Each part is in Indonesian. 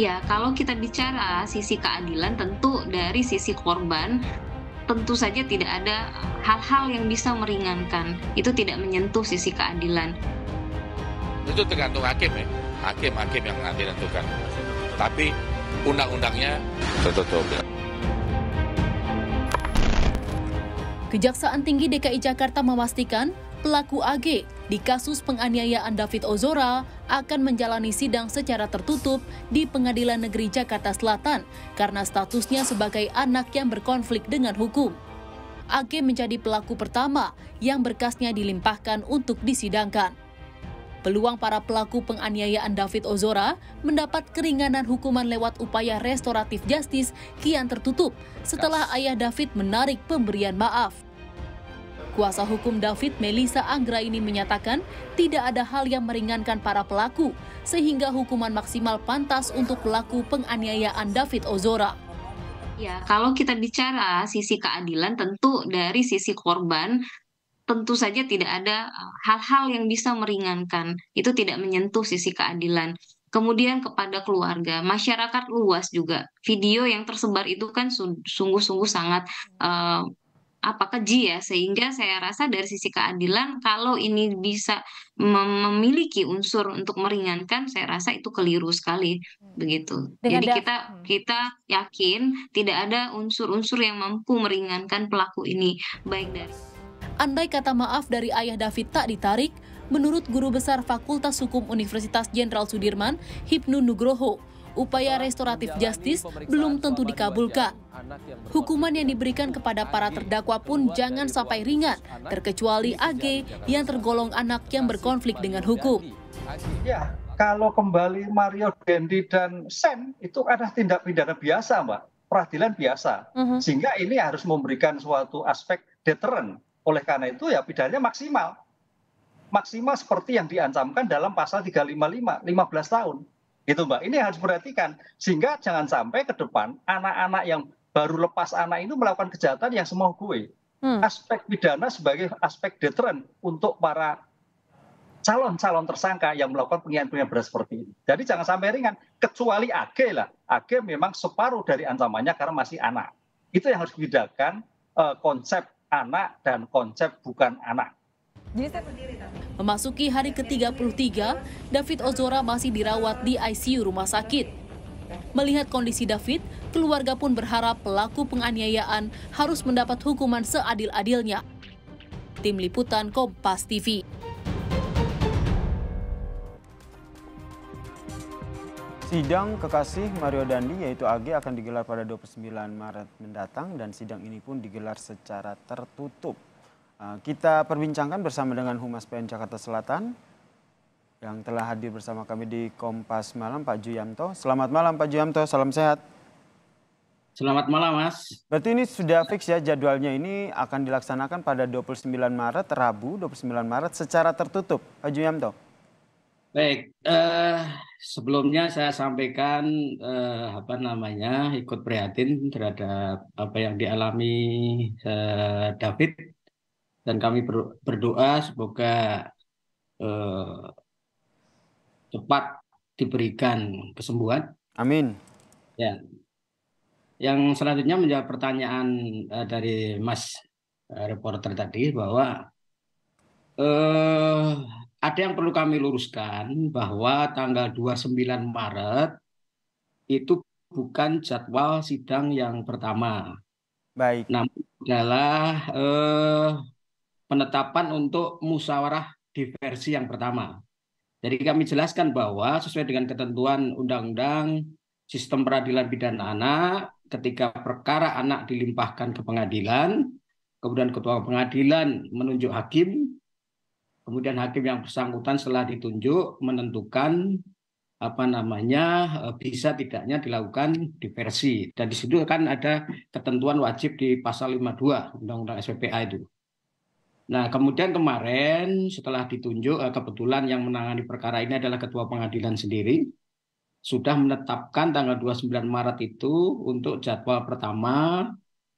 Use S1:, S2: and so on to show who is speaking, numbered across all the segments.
S1: Ya, kalau kita bicara sisi keadilan tentu dari sisi korban, tentu saja tidak ada hal-hal yang bisa meringankan. Itu tidak menyentuh sisi keadilan.
S2: Itu tergantung hakim ya. Hakim-hakim yang nanti tentukan. Tapi undang-undangnya tertutup.
S3: Kejaksaan Tinggi DKI Jakarta memastikan pelaku AG di kasus penganiayaan David Ozora akan menjalani sidang secara tertutup di Pengadilan Negeri Jakarta Selatan karena statusnya sebagai anak yang berkonflik dengan hukum. AG menjadi pelaku pertama yang berkasnya dilimpahkan untuk disidangkan. Peluang para pelaku penganiayaan David Ozora mendapat keringanan hukuman lewat upaya restoratif justice kian tertutup setelah ayah David menarik pemberian maaf. Kuasa hukum David, Melissa Anggraini, menyatakan tidak ada hal yang meringankan para pelaku, sehingga hukuman maksimal pantas untuk pelaku penganiayaan David Ozora.
S1: Ya, kalau kita bicara sisi keadilan, tentu dari sisi korban, tentu saja tidak ada hal-hal yang bisa meringankan. Itu tidak menyentuh sisi keadilan. Kemudian kepada keluarga, masyarakat luas juga. Video yang tersebar itu kan sungguh-sungguh sangat keji ya, sehingga saya rasa dari sisi keadilan kalau ini bisa memiliki unsur untuk meringankan, saya rasa itu keliru sekali begitu. Jadi kita yakin tidak ada unsur-unsur yang mampu meringankan pelaku ini, baik dari.
S3: Andai kata maaf dari ayah David tak ditarik, menurut Guru Besar Fakultas Hukum Universitas Jenderal Sudirman, Hipnu Nugroho, upaya restoratif justice belum tentu dikabulkan. Hukuman yang diberikan kepada para terdakwa pun jangan sampai ringan, terkecuali AG yang tergolong anak yang berkonflik dengan hukum.
S4: Ya, kalau kembali Mario Dendi dan Sam itu adalah tindak pidana biasa, Mbak, peradilan biasa. Sehingga ini harus memberikan suatu aspek deteren. Oleh karena itu ya pidananya maksimal. Maksimal seperti yang diancamkan dalam pasal 355, 15 tahun. Gitu Mbak, ini harus diperhatikan. Sehingga jangan sampai ke depan anak-anak yang baru lepas anak itu melakukan kejahatan yang semau gue. Aspek pidana sebagai aspek deteren untuk para calon-calon tersangka yang melakukan penghinaan berat seperti ini. Jadi jangan sampai ringan, kecuali AG lah. AG memang separuh dari ancamannya karena masih anak. Itu yang harus dibedakan konsep anak dan konsep bukan anak.
S3: Memasuki hari ke-33, David Ozora masih dirawat di ICU rumah sakit. Melihat kondisi David, keluarga pun berharap pelaku penganiayaan harus mendapat hukuman seadil-adilnya. Tim Liputan Kompas TV.
S5: Sidang kekasih Mario Dandi yaitu AG akan digelar pada 29 Maret mendatang dan sidang ini pun digelar secara tertutup. Kita perbincangkan bersama dengan Humas PN Jakarta Selatan yang telah hadir bersama kami di Kompas Malam, Pak Juyamto. Selamat malam Pak Juyamto, salam sehat.
S6: Selamat malam Mas.
S5: Berarti ini sudah fix ya jadwalnya, ini akan dilaksanakan pada 29 Maret, Rabu 29 Maret secara tertutup, Pak Juyamto.
S6: Baik, sebelumnya saya sampaikan ikut prihatin terhadap apa yang dialami David, dan kami berdoa semoga cepat diberikan kesembuhan.
S5: Amin.
S6: Ya. Yang selanjutnya menjawab pertanyaan dari Mas reporter tadi bahwa ada yang perlu kami luruskan bahwa tanggal 29 Maret itu bukan jadwal sidang yang pertama.
S5: Baik.
S6: Namun adalah penetapan untuk musyawarah diversi yang pertama. Jadi kami jelaskan bahwa sesuai dengan ketentuan Undang-Undang Sistem Peradilan Pidana Anak, ketika perkara anak dilimpahkan ke pengadilan, kemudian ketua pengadilan menunjuk hakim, kemudian hakim yang bersangkutan setelah ditunjuk menentukan bisa tidaknya dilakukan diversi. Dan di situ kan ada ketentuan wajib di pasal 52 Undang-Undang SPPA itu. Nah, kemudian kemarin setelah ditunjuk, kebetulan yang menangani perkara ini adalah ketua pengadilan sendiri, sudah menetapkan tanggal 29 Maret itu untuk jadwal pertama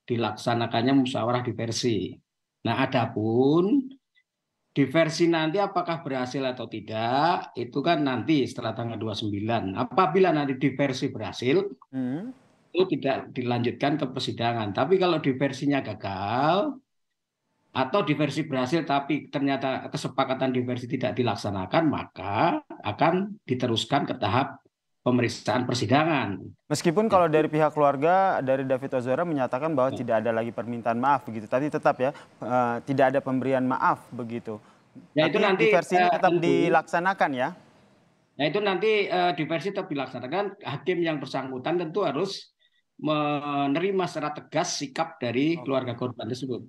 S6: dilaksanakannya musyawarah diversi. Nah, adapun diversi nanti apakah berhasil atau tidak, itu kan nanti setelah tanggal 29. Apabila nanti diversi berhasil, itu tidak dilanjutkan ke persidangan. Tapi kalau diversinya gagal, atau diversi berhasil tapi ternyata kesepakatan diversi tidak dilaksanakan, maka akan diteruskan ke tahap pemeriksaan persidangan.
S5: Meskipun kalau dari pihak keluarga dari David Ozora menyatakan bahwa tidak ada lagi permintaan maaf begitu, tapi tetap ya tidak ada pemberian maaf begitu.
S6: Ya,
S5: tapi
S6: itu nanti
S5: diversi ini tetap dilaksanakan ya.
S6: Nah itu nanti diversi tetap dilaksanakan. Hakim yang bersangkutan tentu harus menerima secara tegas sikap dari keluarga korban tersebut.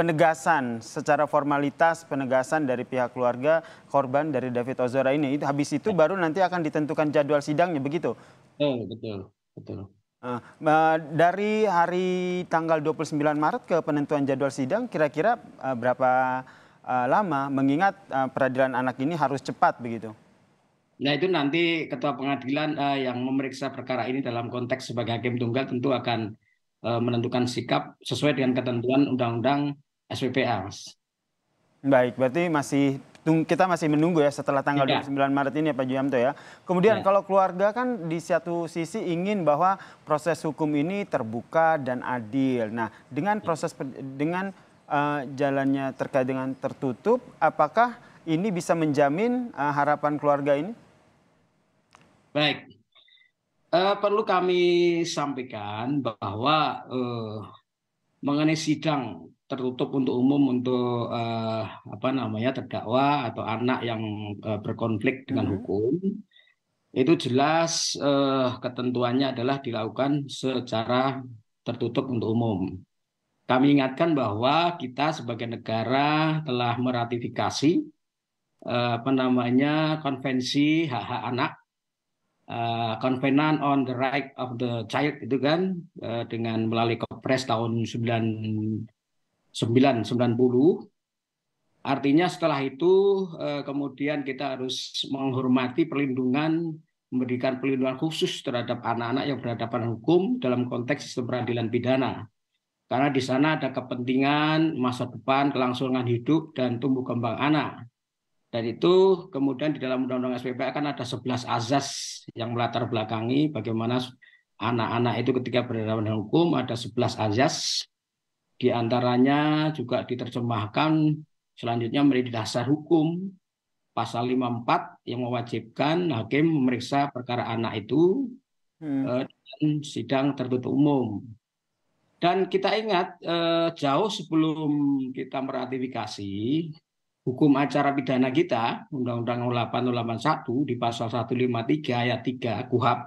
S5: Penegasan secara formalitas, penegasan dari pihak keluarga korban dari David Ozora ini, habis itu baru nanti akan ditentukan jadwal sidangnya, begitu?
S6: Betul.
S5: Dari hari tanggal 29 Maret ke penentuan jadwal sidang, kira-kira berapa lama, mengingat peradilan anak ini harus cepat begitu?
S6: Nah itu nanti ketua pengadilan yang memeriksa perkara ini dalam konteks sebagai hakim tunggal tentu akan menentukan sikap sesuai dengan ketentuan Undang-Undang SPPA, Mas.
S5: Baik, berarti kita masih menunggu ya setelah tanggal 29 Maret ini ya Pak Juyamto ya. Kemudian kalau keluarga kan di satu sisi ingin bahwa proses hukum ini terbuka dan adil. Nah, dengan jalannya terkait dengan tertutup, apakah ini bisa menjamin harapan keluarga ini?
S6: Baik. Perlu kami sampaikan bahwa mengenai sidang tertutup untuk umum untuk terdakwa atau anak yang berkonflik dengan hukum, itu jelas ketentuannya adalah dilakukan secara tertutup untuk umum. Kami ingatkan bahwa kita sebagai negara telah meratifikasi konvensi hak-hak anak, Covenant on the Right of the Child itu kan dengan melalui Kepres tahun 90. Artinya setelah itu kemudian kita harus menghormati memberikan perlindungan khusus terhadap anak-anak yang berhadapan hukum dalam konteks sistem peradilan pidana. Karena di sana ada kepentingan masa depan, kelangsungan hidup dan tumbuh kembang anak. Dan itu kemudian di dalam Undang-Undang SPPA kan ada 11 azas yang melatar belakangi bagaimana anak-anak itu ketika berhadapan dengan hukum, ada 11 azas. Di antaranya juga diterjemahkan selanjutnya menjadi dasar hukum pasal 54 yang mewajibkan hakim memeriksa perkara anak itu dan sidang tertutup umum. Dan kita ingat jauh sebelum kita meratifikasi hukum acara pidana kita, Undang-Undang 08-081 di pasal 153 ayat 3 KUHP,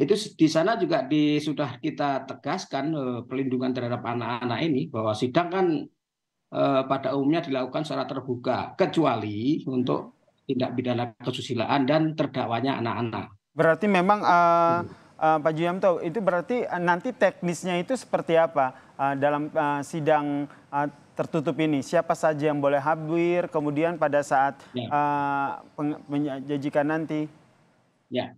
S6: itu di sana juga sudah kita tegaskan perlindungan terhadap anak-anak ini, bahwa sidang kan pada umumnya dilakukan secara terbuka, kecuali untuk tindak pidana kesusilaan dan terdakwanya anak-anak.
S5: Berarti memang Pak Juyamto, itu berarti nanti teknisnya itu seperti apa dalam sidang tertutup ini? Siapa saja yang boleh hadir, kemudian pada saat penyajikan nanti?
S6: Ya,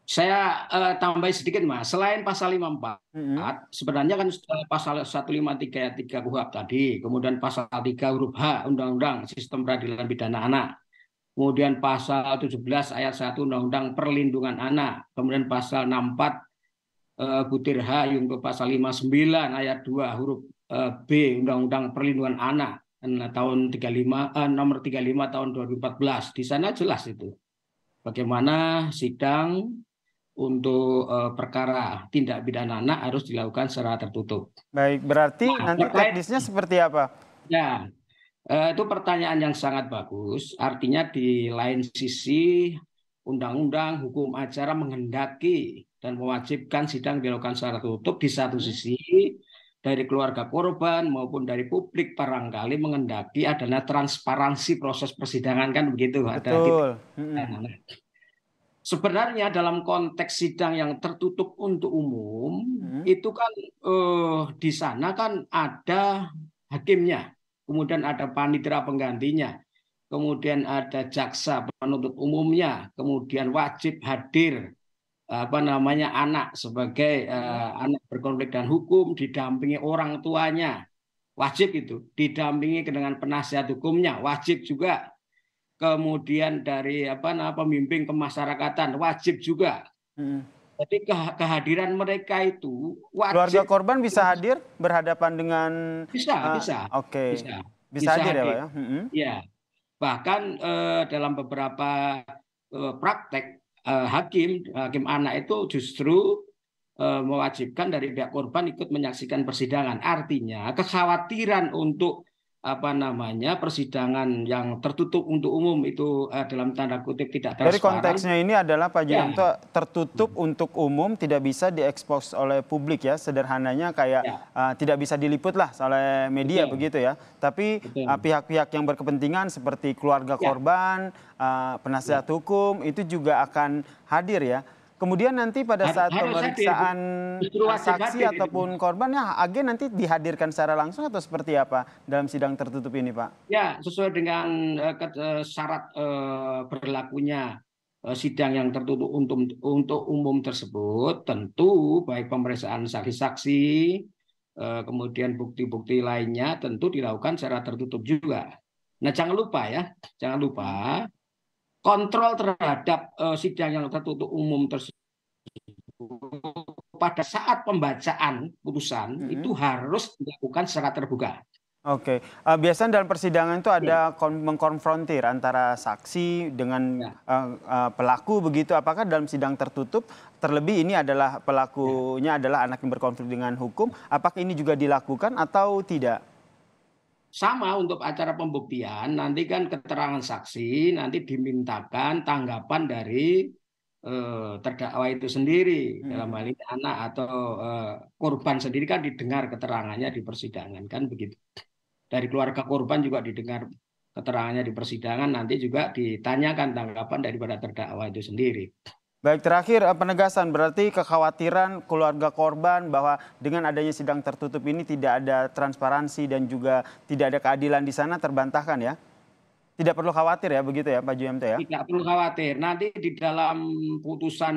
S6: saya tambahin sedikit Mas. Selain pasal 54, sebenarnya kan pasal 153 ayat 3 KUHP tadi, kemudian pasal 3 huruf H Undang-Undang Sistem Peradilan Pidana Anak, kemudian pasal 17 ayat 1 Undang-Undang Perlindungan Anak, kemudian pasal 64 butir H untuk pasal 59 ayat 2 huruf B Undang-Undang Perlindungan Anak tahun nomor 35 tahun 2014. Di sana jelas itu bagaimana sidang untuk perkara tindak pidana anak harus dilakukan secara tertutup.
S5: Baik, berarti nanti teknisnya seperti apa?
S6: Ya, itu pertanyaan yang sangat bagus. Artinya di lain sisi undang-undang hukum acara menghendaki dan mewajibkan sidang dilakukan secara tertutup. Di satu sisi dari keluarga korban maupun dari publik barangkali menghendaki adanya transparansi proses persidangan, kan begitu.
S5: Betul.
S6: Sebenarnya dalam konteks sidang yang tertutup untuk umum itu kan di sana kan ada hakimnya, kemudian ada panitera penggantinya, kemudian ada jaksa penuntut umumnya, kemudian wajib hadir anak sebagai anak berkonflik dengan hukum didampingi orang tuanya wajib itu. Didampingi dengan penasihat hukumnya, wajib juga. Kemudian dari pembimbing kemasyarakatan, wajib juga. Jadi kehadiran mereka itu wajib.
S5: Keluarga korban bisa hadir berhadapan dengan
S6: bisa.
S5: Oke. Bisa hadir ya, Pak ya?
S6: Ya. Bahkan dalam beberapa praktek hakim anak itu justru mewajibkan dari pihak korban ikut menyaksikan persidangan. Artinya kekhawatiran untuk persidangan yang tertutup untuk umum itu dalam tanda kutip tidak transparan.
S5: Dari konteksnya ini adalah Pak Juyamto, tertutup untuk umum, tidak bisa diekspos oleh publik ya, sederhananya kayak tidak bisa diliput lah oleh media begitu ya. Tapi pihak-pihak yang berkepentingan seperti keluarga korban, penasihat hukum itu juga akan hadir ya. Kemudian nanti pada saat pemeriksaan saksi ataupun korban, ya AG nanti dihadirkan secara langsung atau seperti apa dalam sidang tertutup ini, Pak?
S6: Ya, sesuai dengan syarat berlakunya sidang yang tertutup untuk umum tersebut, tentu baik pemeriksaan saksi-saksi, kemudian bukti-bukti lainnya tentu dilakukan secara tertutup juga. Nah, jangan lupa kontrol terhadap sidang yang tertutup umum tersebut pada saat pembacaan putusan itu harus dilakukan secara terbuka.
S5: Oke, biasanya dalam persidangan itu ada mengkonfrontir antara saksi dengan pelaku begitu. Apakah dalam sidang tertutup, terlebih ini adalah pelakunya adalah anak yang berkonflik dengan hukum, apakah ini juga dilakukan atau tidak?
S6: Sama untuk acara pembuktian, nanti kan keterangan saksi, nanti dimintakan tanggapan dari terdakwa itu sendiri. Dalam hal ini anak atau korban sendiri kan didengar keterangannya di persidangan, kan begitu. Dari keluarga korban juga didengar keterangannya di persidangan, nanti juga ditanyakan tanggapan daripada terdakwa itu sendiri.
S5: Baik, terakhir penegasan, berarti kekhawatiran keluarga korban bahwa dengan adanya sidang tertutup ini tidak ada transparansi dan juga tidak ada keadilan di sana terbantahkan ya? Tidak perlu khawatir ya, begitu ya Pak Juyamto ya?
S6: Tidak perlu khawatir, nanti di dalam putusan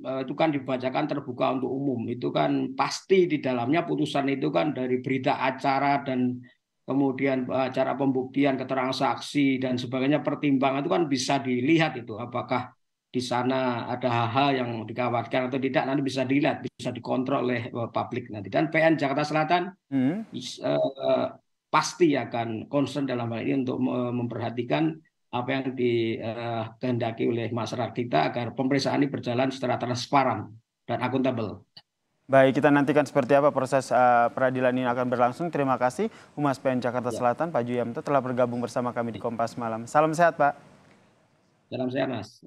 S6: itu kan dibacakan terbuka untuk umum, itu kan pasti di dalamnya putusan itu kan dari berita acara dan kemudian acara pembuktian, keterangan saksi dan sebagainya, pertimbangan itu kan bisa dilihat itu apakah di sana ada hal-hal yang dikhawatirkan atau tidak, nanti bisa dilihat, bisa dikontrol oleh publik nanti. Dan PN Jakarta Selatan pasti akan concern dalam hal ini untuk memperhatikan apa yang dikehendaki oleh masyarakat kita agar pemeriksaan ini berjalan secara transparan dan akuntabel.
S5: Baik, kita nantikan seperti apa proses peradilan ini akan berlangsung. Terima kasih Humas PN Jakarta Selatan, Pak Juyamto telah bergabung bersama kami di Kompas Malam. Salam sehat, Pak.
S6: Salam sehat, Mas.